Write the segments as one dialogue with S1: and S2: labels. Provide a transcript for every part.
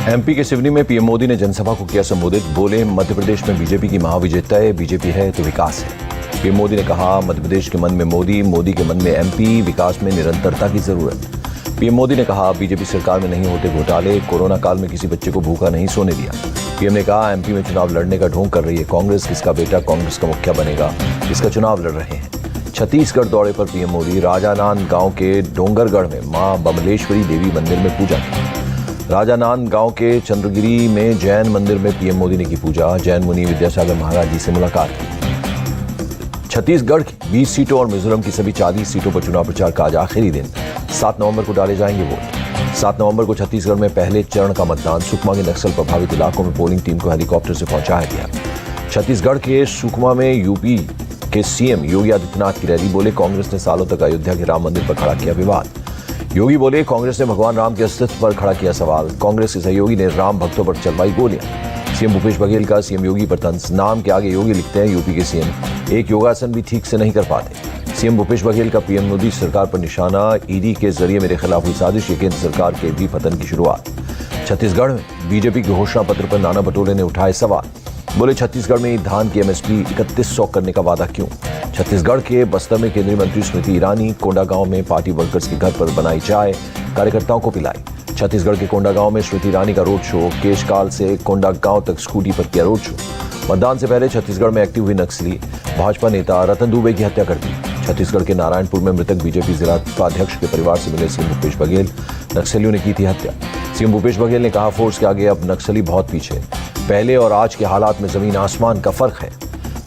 S1: MP के सिवनी में PM Modi ने जनसभा को किया संबोधित। बोले, मध्य प्रदेश में बीजेपी की महाविजय तय, बीजेपी है तो विकास है। पीएम मोदी ने कहा, मध्य प्रदेश के मन में मोदी, मोदी के मन में एमपी, विकास में निरंतरता की जरूरत। पीएम मोदी ने कहा, बीजेपी सरकार में नहीं होते घोटाले, कोरोना काल में किसी बच्चे को भूखा नहीं सोने दिया। पीएम ने कहा, एमपी में चुनाव लड़ने का ढोंग कर रही है कांग्रेस, किसका बेटा कांग्रेस का मुखिया बनेगा, इसका चुनाव लड़ रहे हैं। छत्तीसगढ़ दौरे पर पीएम मोदी राजानांद गांव के डोंगरगढ़ में मां बमलेश्वरी देवी मंदिर में पूजा की। राजानांद गांव के चंद्रगिरी में जैन मंदिर में पीएम मोदी ने की पूजा। जैन मुनि विद्यासागर महाराज जी से मुलाकात की। छत्तीसगढ़ की 20 सीटों और मिजोरम की सभी 40 सीटों पर चुनाव प्रचार का आज आखिरी दिन। 7 नवंबर को डाले जाएंगे वोट। 7 नवंबर को छत्तीसगढ़ में पहले चरण का मतदान। सुकमा के नक्सल प्रभावित इलाकों में पोलिंग टीम को हेलीकॉप्टर से पहुंचाया गया। छत्तीसगढ़ के सुकमा में यूपी के सीएम योगी आदित्यनाथ की रैली। बोले, कांग्रेस ने सालों तक अयोध्या के राम मंदिर पर खड़ा किया विवाद। योगी बोले, कांग्रेस ने भगवान राम के अस्तित्व पर खड़ा किया सवाल। कांग्रेस के सहयोगी ने राम भक्तों पर चलवाई गोलियां। सीएम भूपेश बघेल का सीएम योगी पर तंज। नाम के आगे योगी लिखते हैं यूपी के सीएम, एक योगासन भी ठीक से नहीं कर पाते। सीएम भूपेश बघेल का पीएम मोदी सरकार पर निशाना। ईडी के जरिए मेरे खिलाफ हुई साजिश, ये केंद्र सरकार के भी पतन की शुरुआत। छत्तीसगढ़ में बीजेपी के घोषणा पत्र पर नाना पटोले ने उठाए सवाल। बोले, छत्तीसगढ़ में धान की एमएसपी 3100 करने का वादा क्यों। छत्तीसगढ़ के बस्तर में केंद्रीय मंत्री स्मृति ईरानी कोंडागांव में पार्टी वर्कर्स के घर पर बनाई चाय, कार्यकर्ताओं को पिलाई। छत्तीसगढ़ के कोंडागांव में स्मृति ईरानी का रोड शो। केशकाल से कोंडागांव तक स्कूटी पर किया रोड शो। मतदान से पहले छत्तीसगढ़ में एक्टिव हुई नक्सली। भाजपा नेता रतन दुबे की हत्या कर दी। छत्तीसगढ़ के नारायणपुर में मृतक बीजेपी जिला उपाध्यक्ष के परिवार से मिले सीएम भूपेश बघेल। नक्सलियों ने की थी हत्या। सीएम भूपेश बघेल ने कहा, फोर्स के आगे अब नक्सली बहुत पीछे, पहले और आज के हालात में जमीन आसमान का फर्क है।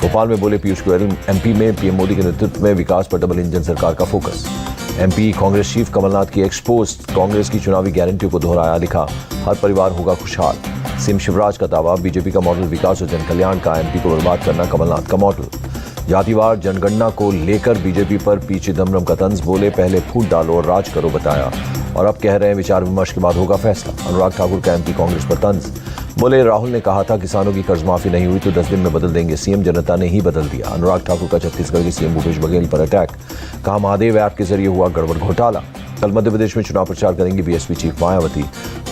S1: भोपाल में बोले पीयूष गोयल, एमपी में पीएम मोदी के नेतृत्व में विकास पर डबल इंजन सरकार का फोकस। एमपी कांग्रेस चीफ कमलनाथ की एक्सपोज, कांग्रेस की चुनावी गारंटियों को दोहराया। लिखा, हर परिवार होगा खुशहाल। सीएम शिवराज का दावा, बीजेपी का मॉडल विकास और जनकल्याण का, एमपी को बर्बाद करना कमलनाथ का मॉडल। जातिवार जनगणना को लेकर बीजेपी पर पी चिदम्बरम का तंज। बोले, पहले फूट डालो और राज करो बताया, और अब कह रहे हैं विचार विमर्श के बाद होगा फैसला। अनुराग ठाकुर का एमपी कांग्रेस पर तंज। बोले, राहुल ने कहा था किसानों की कर्ज माफी नहीं हुई तो 10 दिन में बदल देंगे, सीएम जनता ने ही बदल दिया। अनुराग ठाकुर का छत्तीसगढ़ के सीएम भूपेश बघेल पर अटैक। कहा, महादेव ऐप के जरिए हुआ गड़बड़ घोटाला। कल मध्य प्रदेश में चुनाव प्रचार करेंगी बीएसपी चीफ मायावती।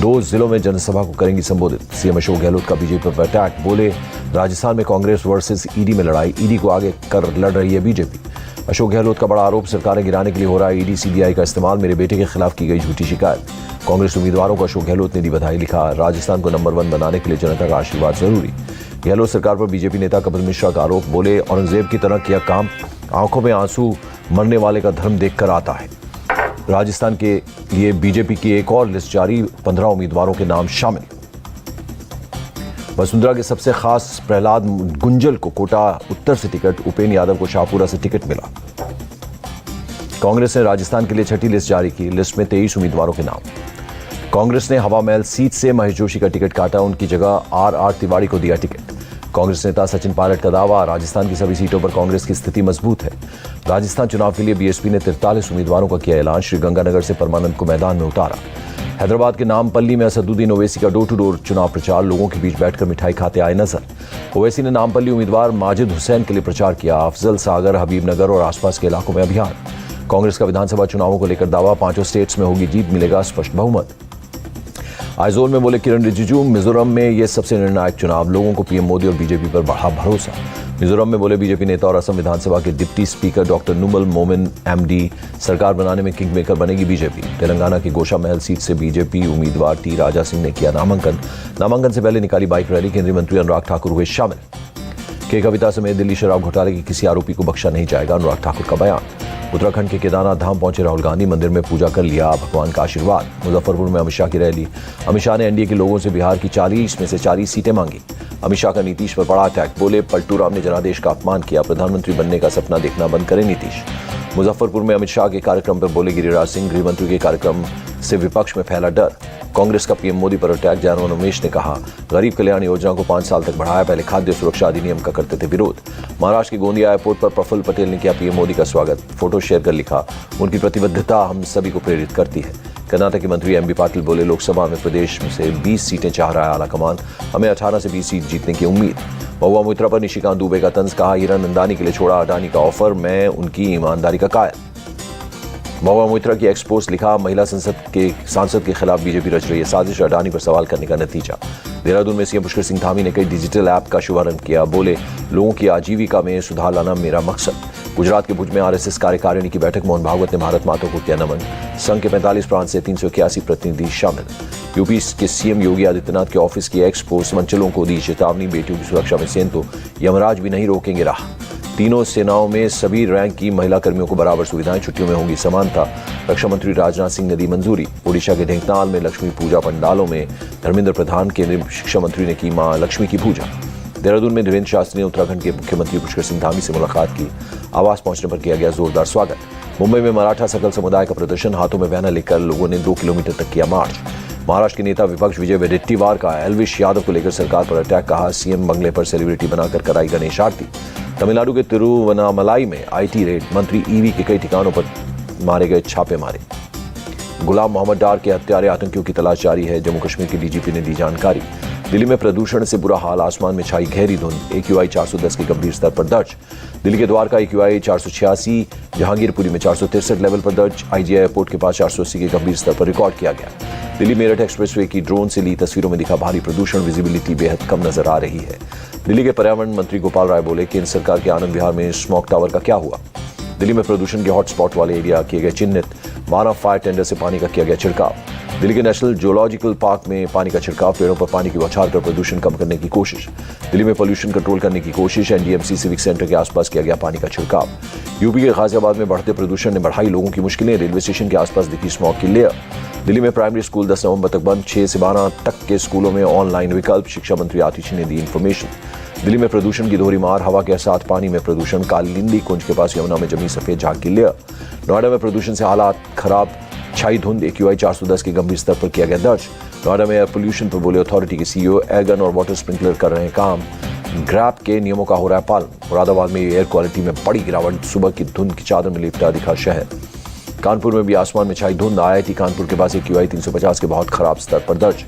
S1: 2 जिलों में जनसभा को करेंगी संबोधित। सीएम अशोक गहलोत का बीजेपी पर अटैक। बोले, राजस्थान में कांग्रेस वर्सेस ईडी में लड़ाई, ईडी को आगे कर लड़ रही है बीजेपी। अशोक गहलोत का बड़ा आरोप, सरकारें गिराने के लिए हो रहा है ईडी सीबीआई का इस्तेमाल, मेरे बेटे के खिलाफ की गई झूठी शिकायत। कांग्रेस उम्मीदवारों को अशोक गहलोत ने दी बधाई। लिखा, राजस्थान को नंबर 1 बनाने के लिए जनता का आशीर्वाद जरूरी। गहलोत सरकार पर बीजेपी नेता कपिल मिश्रा का आरोप। बोले, औरंगजेब की तरह किया काम, आंखों में आंसू मरने वाले का धर्म देखकर आता है। राजस्थान के लिए बीजेपी की एक और लिस्ट जारी, 15 उम्मीदवारों के नाम शामिल। वसुंधरा के सबसे खास प्रहलाद गुंजल को कोटा उत्तर से टिकट, उपेंद्र यादव को शाहपुरा से टिकट मिला। कांग्रेस ने राजस्थान के लिए छठी लिस्ट जारी की। लिस्ट में 23 उम्मीदवारों के नाम। कांग्रेस ने हवा महल सीट से महेश जोशी का टिकट काटा, उनकी जगह आर तिवारी को दिया टिकट। कांग्रेस नेता सचिन पायलट का दावा, राजस्थान की सभी सीटों पर कांग्रेस की स्थिति मजबूत है। राजस्थान चुनाव के लिए बीएसपी ने 43 उम्मीदवारों का किया ऐलान। श्रीगंगानगर से परमानंद को मैदान में उतारा। हैदराबाद के नामपल्ली में असदुद्दीन ओवैसी का डोर टू डोर चुनाव प्रचार, लोगों के बीच बैठकर मिठाई खाते आए नजर। ओवैसी ने नामपल्ली उम्मीदवार माजिद हुसैन के लिए प्रचार किया। अफजल सागर, हबीबनगर और आसपास के इलाकों में अभियान। कांग्रेस का विधानसभा चुनावों को लेकर दावा, 5 स्टेट्स में होगी जीत, मिलेगा स्पष्ट बहुमत। आइजोल में बोले किरण रिजिजू, मिजोरम में यह सबसे निर्णायक चुनाव, लोगों को पीएम मोदी और बीजेपी पर बढ़ा भरोसा। मिजोरम में बोले बीजेपी नेता और असम विधानसभा के डिप्टी स्पीकर डॉक्टर नुमल मोमिन एमडी, सरकार बनाने में किंग मेकर बनेगी बीजेपी। तेलंगाना की गोशा महल सीट से बीजेपी उम्मीदवार टी राजा सिंह ने किया नामांकन से पहले निकाली बाइक रैली। केंद्रीय मंत्री अनुराग ठाकुर हुए शामिल। के कविता समेत दिल्ली शराब घोटाले के किसी आरोपी को बख्शा नहीं जाएगा, अनुराग ठाकुर का बयान। उत्तराखंड के केदारनाथ धाम पहुंचे राहुल गांधी, मंदिर में पूजा कर लिया भगवान का आशीर्वाद। मुजफ्फरपुर में अमित शाह की रैली। अमित शाह ने एनडीए के लोगों से बिहार की 40 में से 40 सीटें मांगी। अमित शाह का नीतीश पर बड़ा अटैक। बोले, पलटू राम ने जनादेश का अपमान किया, प्रधानमंत्री बनने का सपना देखना बंद करें नीतीश। मुजफ्फरपुर में अमित शाह के कार्यक्रम पर बोले गिरिराज सिंह, गृहमंत्री के कार्यक्रम से विपक्ष में फैला डर। कांग्रेस का पीएम मोदी पर अटैक। जयराम रमेश ने कहा, गरीब कल्याण योजना को 5 साल तक बढ़ाया, पहले खाद्य सुरक्षा अधिनियम का करते थे विरोध। महाराष्ट्र के गोंदिया एयरपोर्ट पर प्रफुल्ल पटेल ने किया पीएम मोदी का स्वागत, फोटो शेयर कर लिखा, उनकी प्रतिबद्धता हम सभी को प्रेरित करती है। कर्नाटक के मंत्री एमबी पाटिल बोले, लोकसभा में प्रदेश से 20 सीटें चाह रहा है आलाकमान, हमें 18 से 20 सीट जीतने की उम्मीद। महुआ मोइत्रा पर निशिकांत दुबे का तंज। कहा, हीरा नंदानी के लिए छोड़ा अडानी का ऑफर, मैं उनकी ईमानदारी का कायल। महुआ मोइत्रा की एक्सपोज लिखा, महिला सांसद के खिलाफ बीजेपी रच रही है साजिश, अडानी पर सवाल करने का नतीजा। देहरादून में सीएम पुष्कर सिंह धामी ने कई डिजिटल ऐप का शुभारंभ किया, बोले लोगों की आजीविका में सुधार लाना मेरा मकसद। गुजरात के भुज में आरएसएस कार्यकारिणी की बैठक, मोहन भागवत ने भारत माता को किया नमन। संघ के 45 प्रांत से 381 प्रतिनिधि शामिल। यूपी के सीएम योगी आदित्यनाथ के ऑफिस की एक्सपो, मंचलों को दी चेतावनी, बेटियों की सुरक्षा में सेंध तो यमराज भी नहीं रोकेंगे राह। तीनों सेनाओं में सभी रैंक की महिला कर्मियों को बराबर सुविधाएं, छुट्टियों में होगी समानता। रक्षा मंत्री राजनाथ सिंह ने दी मंजूरी। ओडिशा के ढेंकनाल में लक्ष्मी पूजा पंडालों में धर्मेंद्र प्रधान, केंद्रीय शिक्षा मंत्री ने की मां लक्ष्मी की पूजा। देहरादून में धीरेन्द्र शास्त्री ने उत्तराखंड के मुख्यमंत्री पुष्कर सिंह धामी से मुलाकात की, आवास पहुंचने पर किया गया जोरदार स्वागत। मुंबई में मराठा सकल समुदाय का प्रदर्शन, हाथों में बैनर लेकर लोगों ने 2 किलोमीटर तक किया मार्च। महाराष्ट्र के नेता विपक्ष विजय वडेट्टीवार का एल्विश यादव को लेकर सरकार पर अटैक, कहा सीएम बंगले पर सेलिब्रिटी बनाकर कराई गणेश आरती। तमिलनाडु के तिरुवन्नामलाई में आईटी रेड, मंत्री ईवी के कई ठिकानों पर मारे गए छापे मारे। गुलाम मोहम्मद डार के हत्यारे आतंकियों की तलाश जारी है, जम्मू कश्मीर के डीजीपी ने दी जानकारी। दिल्ली में प्रदूषण से बुरा हाल, आसमान में छाई गहरी धुंध, AQI 410 के गंभीर स्तर पर दर्ज। दिल्ली के द्वारका AQI 486, जहांगीरपुरी में 463 लेवल पर दर्ज। IGI एयरपोर्ट के पास 480 के गंभीर स्तर पर रिकॉर्ड किया गया। दिल्ली मेरठ एक्सप्रेसवे की ड्रोन से ली तस्वीरों में दिखा भारी प्रदूषण, विजिबिलिटी बेहद कम नजर आ रही है। दिल्ली के पर्यावरण मंत्री गोपाल राय बोले, केंद्र सरकार के आनंद विहार में स्मोक टावर का क्या हुआ। दिल्ली में प्रदूषण के हॉटस्पॉट वाले एरिया किए गए चिन्हित, माना फायर टेंडर से पानी का किया गया छिड़काव। दिल्ली के नेशनल जियोलॉजिकल पार्क में पानी का छिड़काव, पेड़ों पर पानी की बौछार कर प्रदूषण कम करने की कोशिश। दिल्ली में पोल्यूशन कंट्रोल करने की कोशिश, NDMC सिविक सेंटर के आसपास किया गया पानी का छिड़काव। यूपी के गाजियाबाद में बढ़ते प्रदूषण ने बढ़ाई लोगों की मुश्किलें, रेलवे स्टेशन के आसपास दिखी स्मॉग की लेयर। दिल्ली में प्राइमरी स्कूल 10 नवंबर तक बंद, 6 से 12 तक के स्कूलों में ऑनलाइन विकल्प, शिक्षा मंत्री आतिशी ने दी इन्फॉर्मेशन। दिल्ली में प्रदूषण की दोहरी मार, हवा के साथ पानी में प्रदूषण, कालिंदी कुंज के पास यमुना में जमी सफेद झाग की लेयर। नोएडा में प्रदूषण से हालात खराब, छाई धुंध, AQI 410 के गंभीर स्तर पर किया गया दर्ज। नोएडा में एयर पोल्यूशन पर बोले अथॉरिटी के CEO, एयरगन और वाटर स्प्रिंकलर कर रहे हैं काम, ग्रैप के नियमों का हो रहा है पालन। मुरादाबाद में एयर क्वालिटी में बड़ी गिरावट, सुबह की धुंध की चादर में लिपटा दिखा शहर। कानपुर में भी आसमान में छाई धुंध, IIT कानपुर के पास AQI 350 के बहुत खराब स्तर पर दर्ज।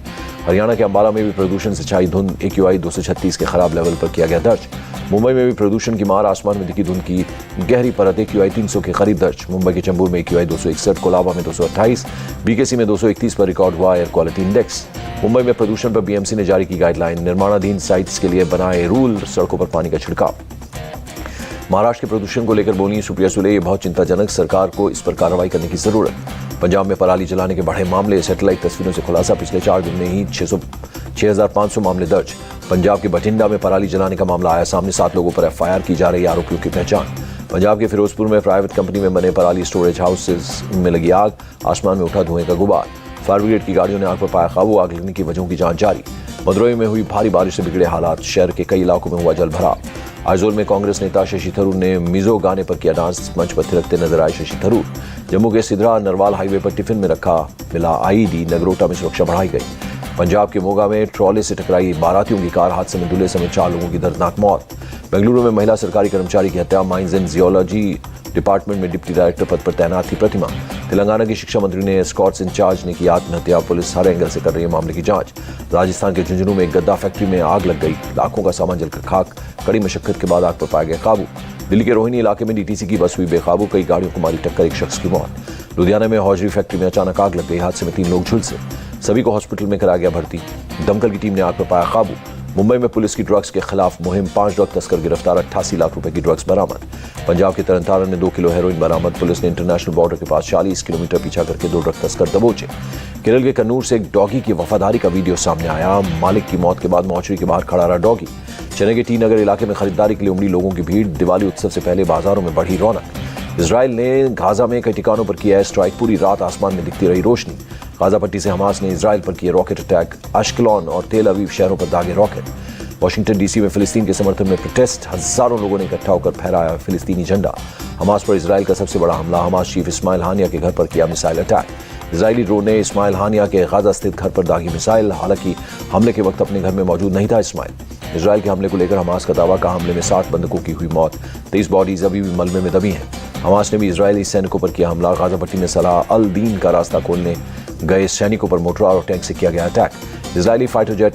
S1: हरियाणा के अंबाला में भी प्रदूषण से छाई धुंध, AQI 236 के खराब लेवल पर किया गया दर्ज। मुंबई में भी प्रदूषण की मार, आसमान में दिखी धुंध की गहरी परत, AQI 300 के करीब दर्ज। मुंबई के चंबूर में AQI 261, कोलाबा में 228, BKC में 231 पर रिकॉर्ड हुआ एयर क्वालिटी इंडेक्स। मुंबई में प्रदूषण पर BMC ने जारी की गाइडलाइन, निर्माणाधीन साइट्स के लिए बनाए रूल, सड़कों पर पानी का छिड़काव। महाराष्ट्र के प्रदूषण को लेकर बोली सुप्रिया सुले, ये बहुत चिंताजनक, सरकार को इस पर कार्रवाई करने की जरूरत। पंजाब में पराली जलाने के बढ़े मामले, सैटेलाइट तस्वीरों से खुलासा, पिछले 4 दिन में ही 6,500 मामले दर्ज। पंजाब के बठिंडा में पराली जलाने का मामला आया सामने, 7 लोगों पर FIR की जा रही, आरोपियों की पहचान। पंजाब के फिरोजपुर में प्राइवेट कंपनी में बने पराली स्टोरेज हाउसेज में लगी आग, आसमान में उठा धुएं का गुबार। फायर ब्रिगेड की गाड़ियों ने आग पर पाया काबू, आग लगने की वजहों की जांच जारी। मदुरई में हुई भारी बारिश से बिगड़े हालात, शहर के कई इलाकों में हुआ जल भराव। आइजोल में कांग्रेस नेता शशि थरूर ने मिजो गाने पर किया डांस, मंच पर थिरकते नजर आए शशि थरूर। जम्मू के सिद्रा नरवाल हाईवे पर टिफिन में रखा मिला IED, नगरोटा में सुरक्षा बढ़ाई गई। पंजाब के मोगा में ट्रॉले से टकराई बारातियों की कार, हादसे में दूल्हे समेत 4 लोगों की दर्दनाक मौत। बेंगलुरु में महिला सरकारी कर्मचारी की हत्या, माइंस एंड जियोलॉजी डिपार्टमेंट में डिप्टी डायरेक्टर पद पर तैनात थी प्रतिमा। तेलंगाना की शिक्षा मंत्री ने स्कॉट्स इंचार्ज ने की आत्महत्या, पुलिस हर एंगल से कर रही है मामले की जांच। राजस्थान के झुंझुनू में एक गद्दा फैक्ट्री में आग लग गई, लाखों का सामान जलकर खाक, कड़ी मशक्कत के बाद आग पर पाया गया काबू। दिल्ली के रोहिणी इलाके में DTC की बस हुई बेकाबू, कई गाड़ियों को मारी टक्कर, एक शख्स की मौत। लुधियाना में हौजरी फैक्ट्री में अचानक आग लग गई, हादसे में 3 लोग झुलसे, सभी को हॉस्पिटल में कराया गया भर्ती। दमकल की टीम ने आग पर पाया काबू। मुंबई में पुलिस की ड्रग्स के खिलाफ मुहिम, 5 ड्रग तस्कर गिरफ्तार, 88 लाख रुपए की ड्रग्स बरामद। पंजाब के तरनतारन में 2 किलो हेरोइन बरामद, पुलिस ने इंटरनेशनल बॉर्डर के पास 40 किलोमीटर पीछा करके 2 ड्रग तस्कर दबोचे। केरल के कन्नूर से एक डॉगी की वफादारी का वीडियो सामने आया, मालिक की मौत के बाद मौचरी के बाहर खड़ा रहा डॉगी। चेन्नई के टी नगर इलाके में खरीदारी के लिए उमड़ी लोगों की भीड़, दिवाली उत्सव से पहले बाजारों में बढ़ी रौनक। इजराइल ने गाजा में कई ठिकानों पर किया स्ट्राइक, पूरी रात आसमान में दिखती रही रोशनी। गाजा पट्टी से हमास ने इजराइल पर किए रॉकेट अटैक, अश्कलोन और तेल अवीव शहरों पर दागे रॉकेट। वाशिंगटन DC में फिलिस्तीन के समर्थन में प्रोटेस्ट, हजारों लोगों ने इकट्ठा होकर फहराया फिलिस्तीनी झंडा। हमास पर इजराइल का सबसे बड़ा हमला, हमास चीफ इस्माइल हानिया के घर पर किया मिसाइल अटैक। इजरायली ड्रोन ने इस्माइल हानिया के गाजा स्थित घर पर दागी मिसाइल, हालांकि हमले के वक्त अपने घर में मौजूद नहीं था इस्माइल। इजराइल के हमले को लेकर हमास का दावा, का हमले में 7 बंधकों की हुई मौत, 23 बॉडीज अभी भी मलबे में दबी हैं। हमास ने भी इजरायली सैनिकों पर किया हमला, गाजा पट्टी में सलाह अल दीन का रास्ता खोलने गए सैनिकों पर मोटरार और टैंक से किया गया अटैक। इजरायली फाइटर जेट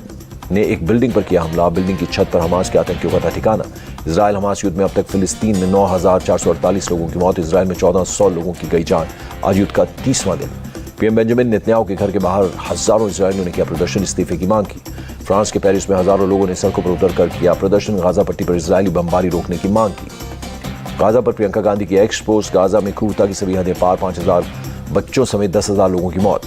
S1: ने एक बिल्डिंग पर किया हमला। बिल्डिंग की छत पर हमास के आतंकियों का था ठिकाना। इजराइल हमास युद्ध में अब तक फिलिस्तीन में 9,448 लोगों की मौत, इजराइल में 1,400 लोगों की गई जान। आज युद्ध का 30वां दिन। पीएम बेंजामिन नेतन्याहू के घर के बाहर हजारों इजरायलियों ने किया प्रदर्शन, इस्तीफे की मांग की। फ्रांस के पेरिस में हजारों लोगों ने सड़कों पर उतरकर किया प्रदर्शन, गाजा पट्टी पर इजरायली बमबारी रोकने की मांग की। गाजा पर प्रियंका गांधी की एक्स पोस्ट, गाजा में क्रूरता की सभी हदें पार, 5,000 बच्चों समेत 10,000 लोगों की मौत।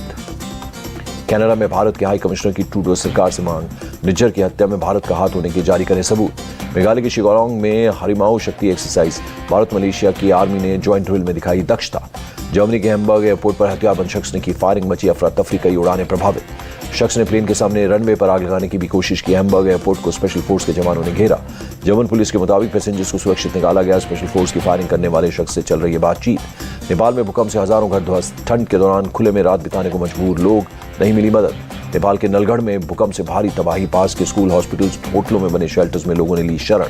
S1: कनाडा में भारत के हाई कमिश्नर की ट्रूडो सरकार से मांग, निज्जर की हत्या में भारत का हाथ होने के जारी करें सबूत। मेघालय के शिगोलोंग में हरिमाऊ शक्ति एक्सरसाइज, भारत मलेशिया की आर्मी ने ज्वाइंट ड्रिल में दिखाई दक्षता। जर्मनी के हैम्बर्ग एयरपोर्ट पर हथियारबंद शख्स ने की फायरिंग, मची अफरा तफरी, कई उड़ानें प्रभावित। शख्स ने प्लेन के सामने रनवे पर आग लगाने की भी कोशिश की। हैम्बर्ग एयरपोर्ट को स्पेशल फोर्स के जवानों ने घेरा। जर्मन पुलिस के मुताबिक पैसेंजर्स को सुरक्षित निकाला गया। स्पेशल फोर्स की फायरिंग करने वाले शख्स से चल रही है बातचीत। नेपाल में भूकंप से हजारों घर ध्वस्त, ठंड के दौरान खुले में रात बिताने को मजबूर लोग, नहीं मिली मदद। नेपाल के नलगढ़ में भूकंप से भारी तबाही, पास के स्कूल, हॉस्पिटल्स, होटलों में बने शेल्टर्स में लोगों ने ली शरण।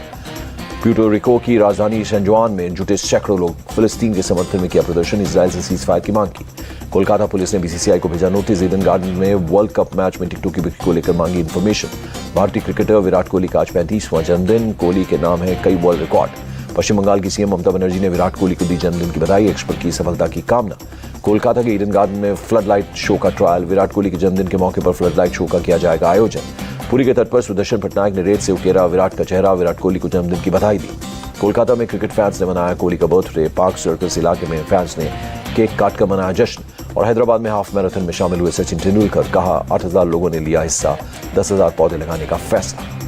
S1: प्यूर्टो रिको की राजधानी सैन जुआन में जुटे सैकड़ों लोग, फिलिस्तीन के समर्थन में किया प्रदर्शन, इजराइल से सीज फायर की मांग की। कोलकाता पुलिस ने बीसीसीआई को भेजा नोटिस, ईडन गार्डन में वर्ल्ड कप मैच में टिकटों की बिक्री को लेकर मांगी इन्फॉर्मेशन। भारतीय क्रिकेटर विराट कोहली का आज 35वां जन्मदिन, कोहली के नाम है कई वर्ल्ड रिकॉर्ड। पश्चिम बंगाल की सीएम ममता बनर्जी ने विराट कोहली को दी जन्मदिन की बधाई, एक्सपर्ट की सफलता की कामना। कोलकाता के ईडन गार्डन में फ्लड लाइट शो का ट्रायल, विराट कोहली के जन्मदिन के मौके पर फ्लड लाइट शो का किया जाएगा आयोजन। पुरी के तट पर सुदर्शन पटनायक ने रेत से उकेरा विराट का चेहरा, विराट कोहली को जन्मदिन की बधाई दी। कोलकाता में क्रिकेट फैंस ने मनाया कोहली का बर्थडे, पार्क सर्कस इलाके में फैंस ने केक काटकर मनाया जश्न। और हैदराबाद में हाफ मैराथन में शामिल हुए सचिन तेंदुलकर, कहा 8,000 लोगों ने लिया हिस्सा, 10,000 पौधे लगाने का फैसला।